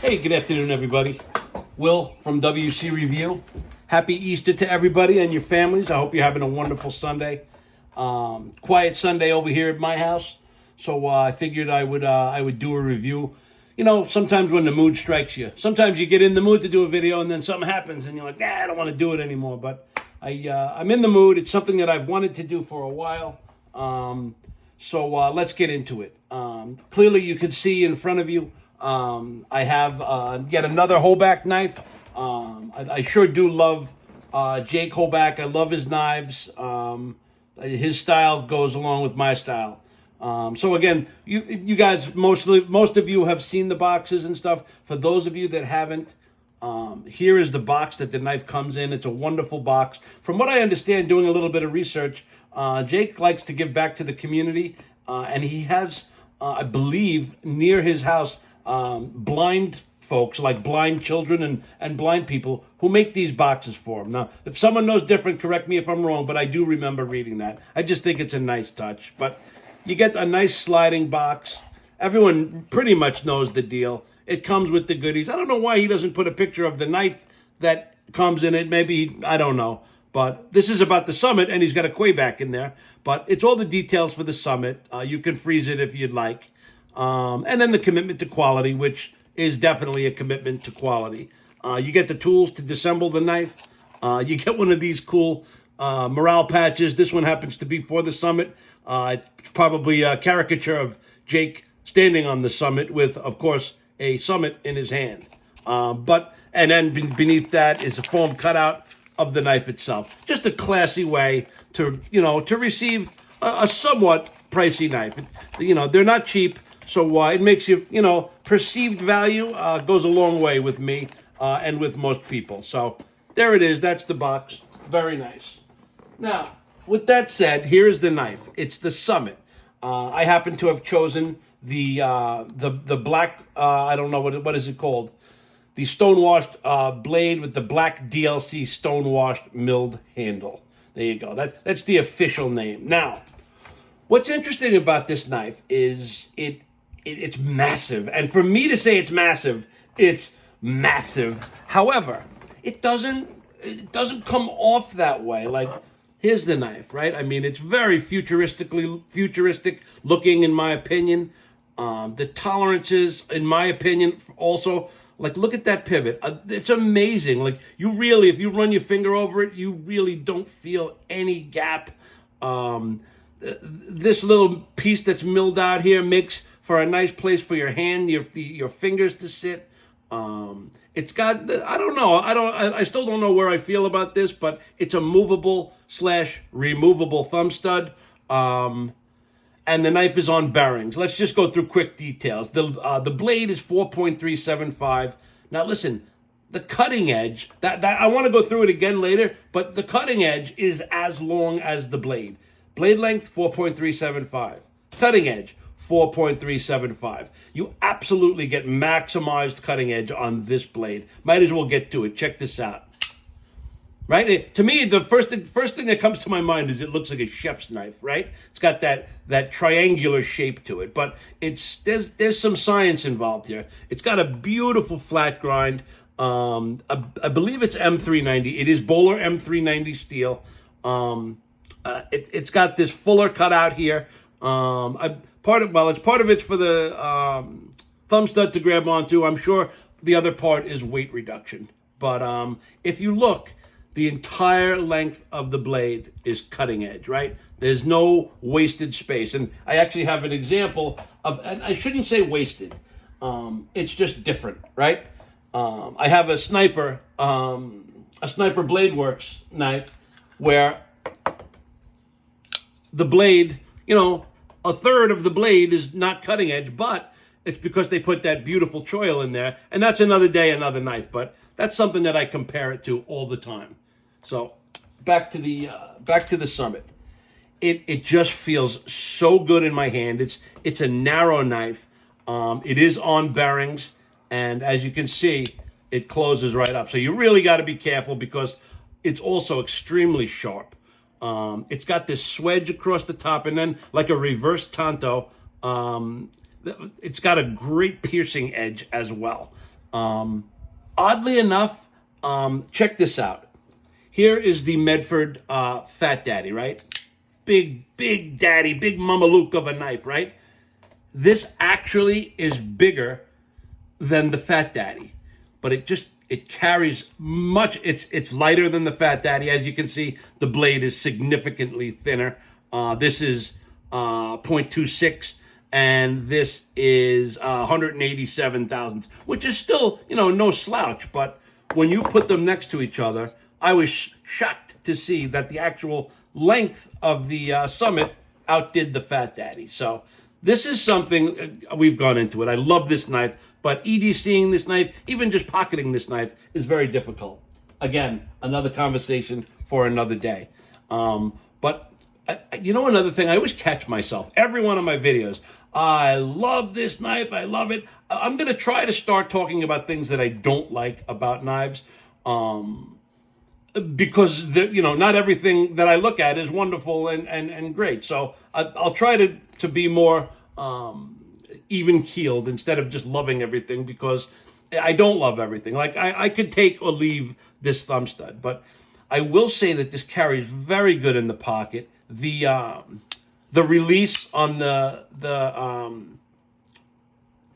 Hey, good afternoon, everybody. Will from WC Review. Happy Easter to everybody and your families. I hope you're having a wonderful Sunday. Quiet Sunday over here at my house, so I figured I would do a review. You know, sometimes when the mood strikes you, sometimes you get in the mood to do a video, and then something happens, and you're like, I don't want to do it anymore. But I'm in the mood. It's something that I've wanted to do for a while. So let's get into it. Clearly, you can see in front of you, I have yet another HOBACK knife. I sure do love Jake HOBACK. I love his knives. His style goes along with my style. So again, you guys, most of you have seen the boxes and stuff. For those of you that haven't, here is the box that the knife comes in. It's a wonderful box. From what I understand, doing a little bit of research, Jake likes to give back to the community, and he has, I believe, near his house, blind folks, like blind children and blind people, who make these boxes for him. Now, if someone knows different, correct me if I'm wrong, but I do remember reading that. I just think it's a nice touch. But you get a nice sliding box. Everyone pretty much knows the deal. It comes with the goodies. I don't know why he doesn't put a picture of the knife that comes in it. Maybe, I don't know. But this is about the Summit, and he's got a Quayback in there. But it's all the details for the Summit. You can freeze it if you'd like. And then the commitment to quality, which is definitely a commitment to quality. You get the tools to disassemble the knife. You get one of these cool morale patches. This one happens to be for the Summit. It's probably a caricature of Jake standing on the Summit with, of course, a Summit in his hand. And then beneath that is a foam cutout of the knife itself. Just a classy way to receive a somewhat pricey knife. They're not cheap. So it makes you, perceived value goes a long way with me and with most people. So there it is. That's the box. Very nice. Now, with that said, here is the knife. It's the Summit. I happen to have chosen the black, I don't know, what is it called? The stonewashed blade with the black DLC stonewashed milled handle. There you go. That's the official name. Now, what's interesting about this knife is it's massive. And for me to say it's massive. However, it doesn't come off that way. Like, here's the knife, right? I mean, it's very futuristic looking, in my opinion. The tolerances, in my opinion, also, like, look at that pivot. It's amazing. Like, if you run your finger over it, you really don't feel any gap. This little piece that's milled out here makes for a nice place for your hand, your fingers to sit. It's got, I don't know, I still don't know where I feel about this, but it's a movable/removable thumb stud. And the knife is on bearings. Let's just go through quick details. The blade is 4.375. Now listen, the cutting edge, that I want to go through it again later, but the cutting edge is as long as the blade. Blade length, 4.375. Cutting edge, 4.375. You absolutely get maximized cutting edge on this blade. Might as well get to it. Check this out. Right? To me, the first thing that comes to my mind is it looks like a chef's knife, right? It's got that triangular shape to it, but there's some science involved here. It's got a beautiful flat grind. I believe it's M390. It is Bowler M390 steel. It's got this fuller cutout here. It's part of it's for the thumb stud to grab onto. I'm sure the other part is weight reduction. But if you look, the entire length of the blade is cutting edge, right? There's no wasted space. And I actually have an example of, and I shouldn't say wasted. It's just different, right? I have a Sniper Blade Works knife where the blade, a third of the blade is not cutting edge, but it's because they put that beautiful choil in there. And that's another day, another knife. But that's something that I compare it to all the time. So back to the Summit. It just feels so good in my hand. It's a narrow knife. It is on bearings, and as you can see, it closes right up. So you really got to be careful because it's also extremely sharp. It's got this swedge across the top, and then like a reverse tanto, it's got a great piercing edge as well. Oddly enough, check this out. Here is the Medford Fat Daddy, right? Big daddy, big mamaluke of a knife, right? This actually is bigger than the Fat Daddy, but it carries much. It's lighter than the Fat Daddy. As you can see, the blade is significantly thinner. This is 0.26, and this is 187 thousandths, which is still, no slouch. But when you put them next to each other, I was shocked to see that the actual length of the Summit outdid the Fat Daddy. So this is something we've gone into it. I love this knife, but EDCing this knife, even just pocketing this knife, is very difficult. Again, another conversation for another day. But another thing, I always catch myself, every one of my videos, I love this knife, I love it. I'm going to try to start talking about things that I don't like about knives. Because not everything that I look at is wonderful and great. So I'll try to be more even keeled instead of just loving everything, because I don't love everything. Like I could take or leave this thumb stud, but I will say that this carries very good in the pocket. The release on the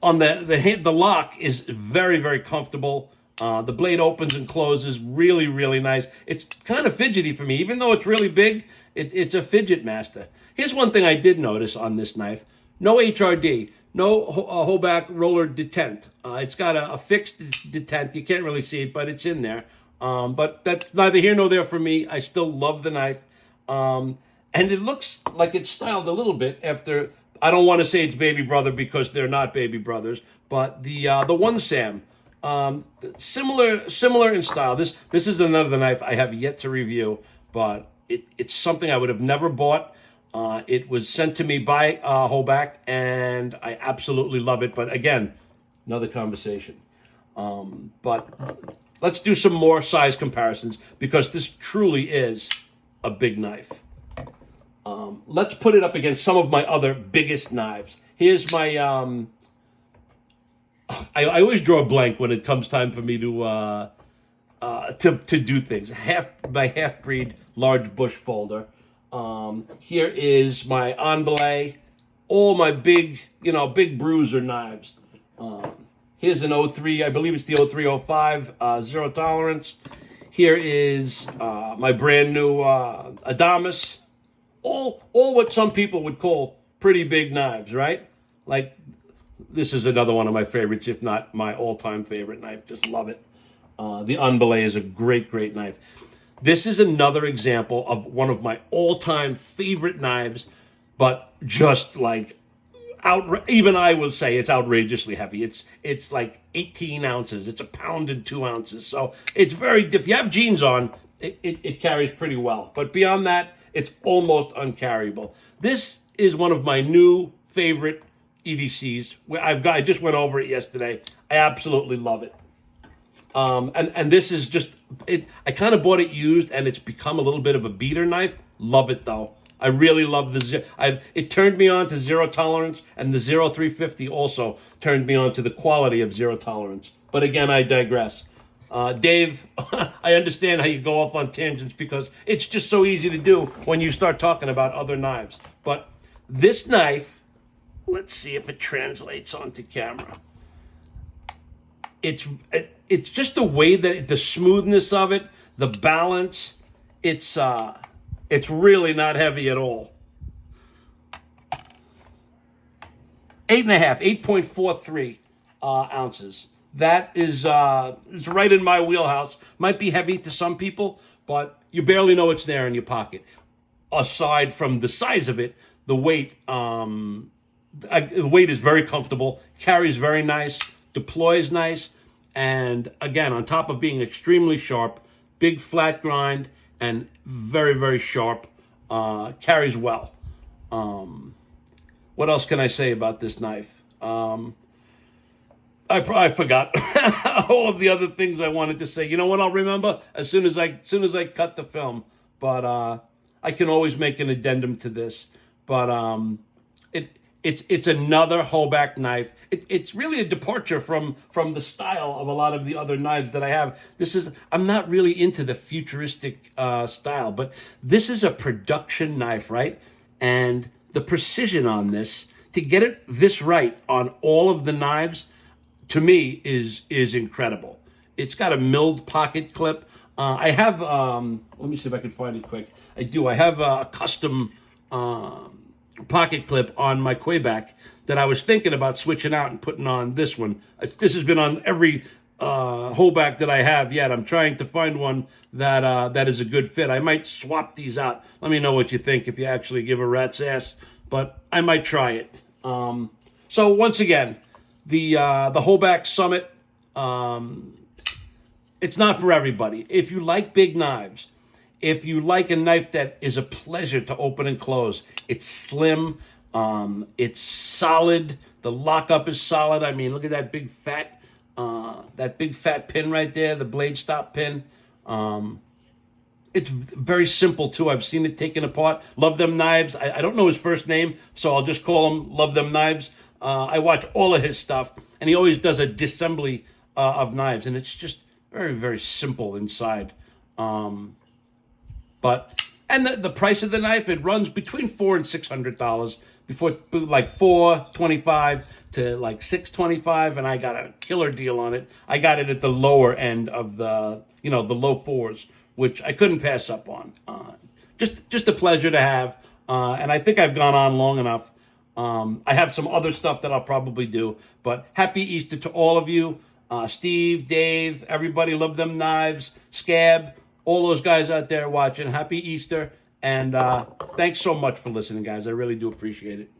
lock is very, very comfortable. The blade opens and closes really, really nice. It's kind of fidgety for me. Even though it's really big, it's a fidget master. Here's one thing I did notice on this knife. No HRD, no HOBACK roller detent. It's got a fixed detent. You can't really see it, but it's in there. But that's neither here nor there for me. I still love the knife. And it looks like it's styled a little bit after, I don't want to say it's baby brother because they're not baby brothers, but the One Sam. Similar in style. This is another knife I have yet to review, but it's something I would have never bought. It was sent to me by HOBACK, and I absolutely love it. But again, another conversation. But let's do some more size comparisons, because this truly is a big knife. Let's put it up against some of my other biggest knives. Here's my I always draw a blank when it comes time for me to do things. My half-breed large bush folder. Here is my Enblay, all my big bruiser knives. Here's an 03, I believe it's the 0305, zero tolerance. Here is my brand new Adamas. All what some people would call pretty big knives, right? Like, this is another one of my favorites, if not my all-time favorite knife. Just love it. The Enblay is a great, great knife. This is another example of one of my all-time favorite knives, but just like, even I will say it's outrageously heavy. It's like 18 ounces. It's 1 pound and 2 ounces. So it's very, if you have jeans on, it carries pretty well. But beyond that, it's almost uncarryable. This is one of my new favorite EDCs. I just went over it yesterday. I absolutely love it. And this is just it. I kind of bought it used, and it's become a little bit of a beater knife. Love it though. I really love it turned me on to zero tolerance, and the 0350 also turned me on to the quality of zero tolerance. But again, I digress. Dave, I understand how you go off on tangents, because it's just so easy to do when you start talking about other knives. But this knife, let's see if it translates onto camera. It's just the way that the smoothness of it, the balance. It's really not heavy at all. 8.43 ounces. That is right in my wheelhouse. Might be heavy to some people, but you barely know it's there in your pocket. Aside from the size of it, the weight is very comfortable, carries very nice, deploys nice, and again, on top of being extremely sharp, big flat grind, and very, very sharp, carries well. What else can I say about this knife? I forgot all of the other things I wanted to say. You know what? I'll remember as soon as I cut the film. But I can always make an addendum to this. But it It's another HOBACK knife. It's really a departure from the style of a lot of the other knives that I have. I'm not really into the futuristic style, but this is a production knife, right? And the precision on this, to get it this right on all of the knives, to me is incredible. It's got a milled pocket clip. I have, let me see if I can find it quick. I do. I have a custom pocket clip on my Quebec that I was thinking about switching out and putting on this one. This has been on every HOBACK that I have yet. I'm trying to find one that is a good fit. I might swap these out. Let me know what you think if you actually give a rat's ass, but I might try it. So once again, the HOBACK Summit, it's not for everybody. If you like big knives, if you like a knife that is a pleasure to open and close, it's slim, it's solid, the lockup is solid. I mean, look at that big fat pin right there, the blade stop pin. It's very simple too. I've seen it taken apart. Love Them Knives. I don't know his first name, so I'll just call him Love Them Knives. I watch all of his stuff, and he always does a disassembly of knives, and it's just very, very simple inside. But the price of the knife, it runs between $400 and $600, before like $425 to like $625, and I got a killer deal on it. I got it at the lower end of the low fours, which I couldn't pass up on. Just a pleasure to have, and I think I've gone on long enough. I have some other stuff that I'll probably do, but happy Easter to all of you. Steve, Dave, everybody, Love Them Knives, Scab, all those guys out there watching. Happy Easter, and thanks so much for listening, guys. I really do appreciate it.